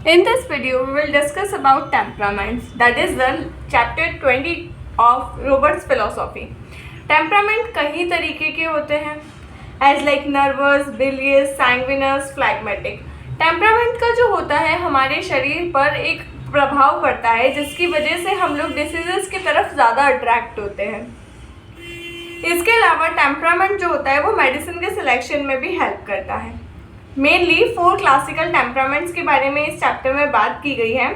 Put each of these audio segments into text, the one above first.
In this video, we will discuss about temperaments, that is the chapter 20 of Robert's philosophy. Temperament कई तरीके के होते हैं, as like nervous, bilious, sanguineous, phlegmatic. Temperament का जो होता है हमारे शरीर पर एक प्रभाव पड़ता है जिसकी वजह से हम लोग डिसीजेस की तरफ ज़्यादा अट्रैक्ट होते हैं. इसके अलावा टेम्परामेंट जो होता है वो मेडिसिन के सिलेक्शन में भी हेल्प करता है. मेनली 4 क्लासिकल टेम्परामेंट्स के बारे में इस चैप्टर में बात की गई है.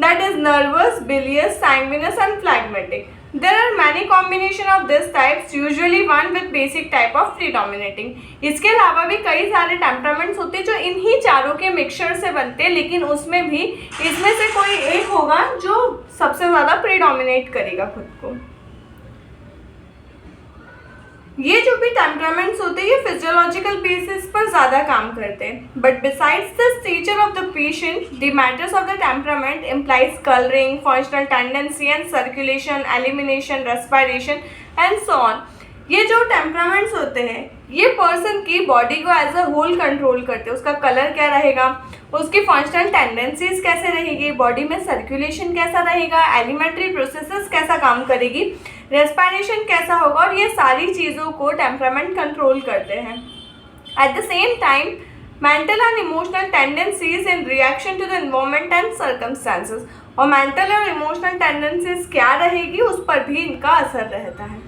That is nervous, bilious, sanguineous and phlegmatic. There are many combination of this types, usually one with basic type of predominating. इसके अलावा भी कई सारे टेम्परामेंट्स होते हैं जो इन्हीं चारों के मिक्सचर से बनते हैं, लेकिन उसमें भी इसमें से कोई एक होगा जो सबसे ज़्यादा प्रीडोमिनेट करेगा खुद को. ये जो भी टेम्परामेंट्स होते हैं ये फिजियोलॉजिकल बेसिस पर ज़्यादा काम करते हैं. But besides the stature of the patient, the matters of the temperament implies colouring, functional tendency and circulation, elimination, respiration and so on. ये जो टेम्परामेंट्स होते हैं ये पर्सन की बॉडी को एज अ होल कंट्रोल करते हैं. उसका कलर क्या रहेगा, उसकी फंक्शनल टेंडेंसीज कैसे रहेगी, बॉडी में सर्कुलेशन कैसा रहेगा, एलिमेंट्री प्रोसेसेस कैसा काम करेगी, रेस्पिरेशन कैसा होगा, और ये सारी चीज़ों को टेम्परामेंट कंट्रोल करते हैं. At the same time mental and emotional tendencies in reaction to the environment and circumstances. और मेंटल और इमोशनल टेंडेंसीज क्या रहेगी उस पर भी इनका असर रहता है.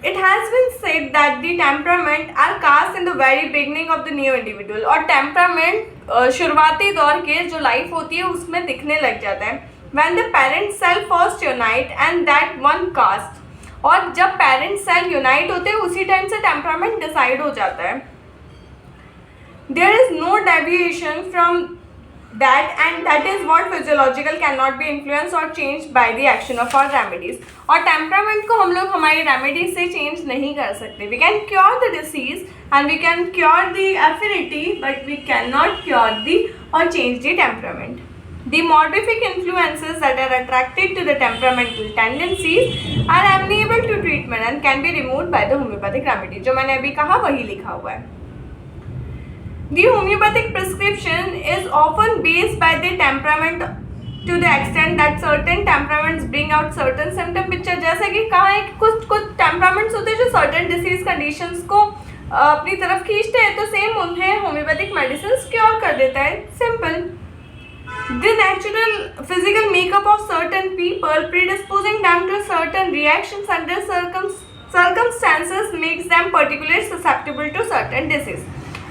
It has been said that the temperament are cast in the very beginning of the new individual. और temperament शुरुआती दौर के जो लाइफ होती है उसमें दिखने लग जाता है. When the parent cell first unite and that one cast. और जब parent cell unite होते हैं उसी टाइम से temperament decide हो जाता है. There is no deviation from that, and that is what physiological cannot be influenced or changed by the action of our remedies. और temperament को हम लोग हमारी remedies से change नहीं कर सकते. We can cure the disease and we can cure the affinity, but we cannot cure the or change the temperament. The morbific influences that are attracted to the temperamental tendencies are amenable to treatment and can be removed by the homeopathic remedy. जो मैंने अभी कहा वही लिखा हुआ है. The homeopathic prescription is often based by the temperament to the extent that certain temperaments bring out certain symptom picture. जैसे कि कहा है कि कुछ temperaments होते हैं जो certain disease conditions को अपनी तरफ खींचते हैं, तो सेम उन्हें होम्योपैथिक मेडिसिन क्योर कर देता है. Simple. The natural physical makeup of certain people predisposing them to certain reactions under circumstances makes them particularly susceptible to certain disease.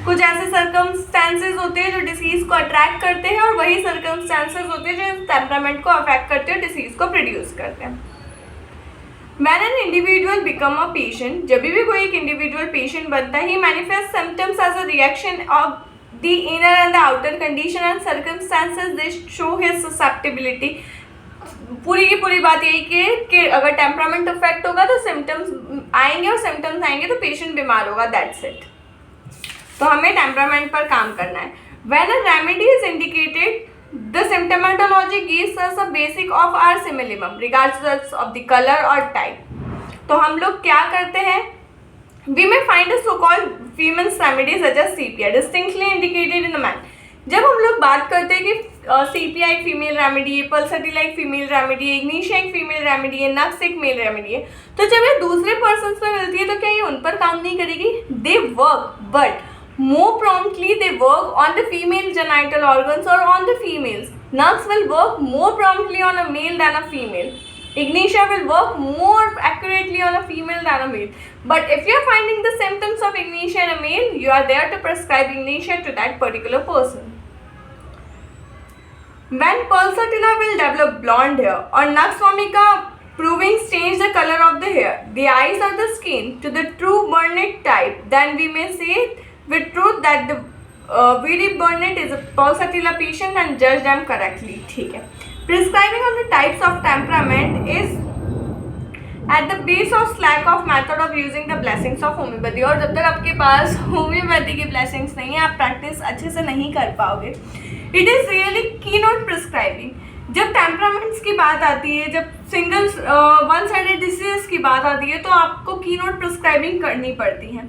कुछ ऐसे सर्कमस्टेंसेज होते हैं जो डिसीज़ को अट्रैक्ट करते हैं और वही सर्कमस्टेंसेज होते हैं जो टेम्परामेंट को अफेक्ट करते हैं और डिसीज़ को प्रोड्यूस करते हैं. When an individual become a patient, जब भी कोई एक इंडिविजुअल पेशेंट बनता है, he manifests symptoms as a reaction of the inner and the outer condition and circumstances they show his susceptibility. पूरी की पूरी बात यही कि अगर टेम्परामेंट अफेक्ट होगा तो सिम्टम्स आएंगे और सिम्टम्स आएंगे तो पेशेंट बीमार होगा. That's it. तो हमें टेम्परामेंट पर काम करना है. When a remedy is indicated, the symptomatology gives us a basic of our simillimum regardless of the color or type. तो हम लोग क्या करते हैं? We may find a so-called female remedy such as CPI distinctly indicated in a man. जब हम लोग बात करते हैं कि CPI एक फीमेल रेमेडी है, पल्सटिला एक फीमेल रेमेडी है, इग्निशिया एक फीमेल रेमेडी है, नक्स एक मेल रेमेडी है, तो जब ये दूसरे पर्सन पे मिलती है तो क्या ये उन पर काम नहीं करेगी? They work, but more promptly they work on the female genital organs or on the females. Nux will work more promptly on a male than a female. Ignitia will work more accurately on a female than a male. But if you are finding the symptoms of ignitia in a male, you are there to prescribe ignitia to that particular person. When pulsatilla will develop blonde hair or nux vomica proving change the color of the hair, the eyes or the skin to the true Burnett type, then we may say with truth that the Viri Burnett is a pulsatilla patient and judge them correctly. ठीक है. Prescribing on the types of temperament is at the base of slack of method of using the blessings of homeopathy. और जब तक आपके पास homeopathy की blessings नहीं है आप प्रैक्टिस अच्छे से नहीं कर पाओगे. It is really keynote prescribing. जब टेम्परामेंट्स की बात आती है, जब सिंगल वन साइडेड डिसीज की बात आती है तो आपको कीनोट प्रिस्क्राइबिंग करनी पड़ती है.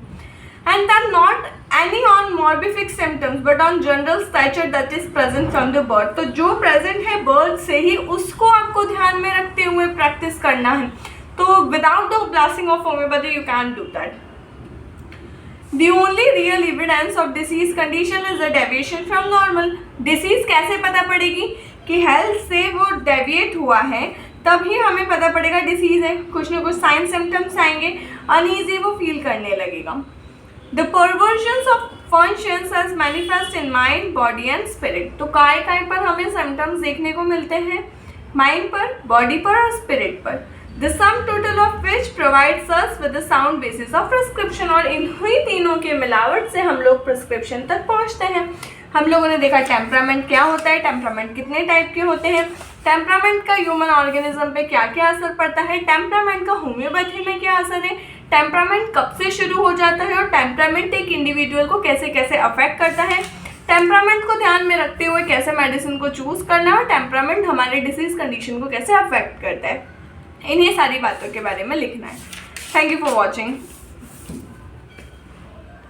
and are not any on morbific symptoms but on general stature that is present from the birth. तो जो present है birth से ही उसको आपको ध्यान में रखते हुए practice करना है. तो without the blasting of homeopathy you can't do that. The only real evidence of disease condition is the deviation from normal. Disease कैसे पता पड़ेगी कि health से वो deviate हुआ है, तभी हमें पता पड़ेगा डिसीज है. कुछ ना कुछ साइन सिम्टम्स आएंगे, अनईजी वो फील करने लगेगा. The perversions of functions as manifest in mind, body and spirit. तो काय पर हमें सिम्टम्स देखने को मिलते हैं, माइंड पर, बॉडी पर और स्पिरिट पर. The sum total of which provides us with the sound basis of prescription. और इन्हीं तीनों के मिलावट से हम लोग प्रिस्क्रिप्शन तक पहुँचते हैं. हम लोगों ने देखा टेम्परामेंट क्या होता है, टेम्परामेंट कितने टाइप के होते हैं, टेम्परामेंट का ह्यूमन ऑर्गेनिज्म पे क्या क्या असर पड़ता है, टेम्परामेंट का होम्योपैथी में क्या असर है, टेम्परामेंट कब से शुरू हो जाता है और टेम्परामेंट एक इंडिविजुअल को कैसे कैसे अफेक्ट करता है, टेम्परामेंट को ध्यान में रखते हुए कैसे मेडिसिन को चूज करना है और टेम्परामेंट हमारे डिसीज कंडीशन को कैसे अफेक्ट करता है. इन्हीं सारी बातों के बारे में लिखना है. Thank you for watching.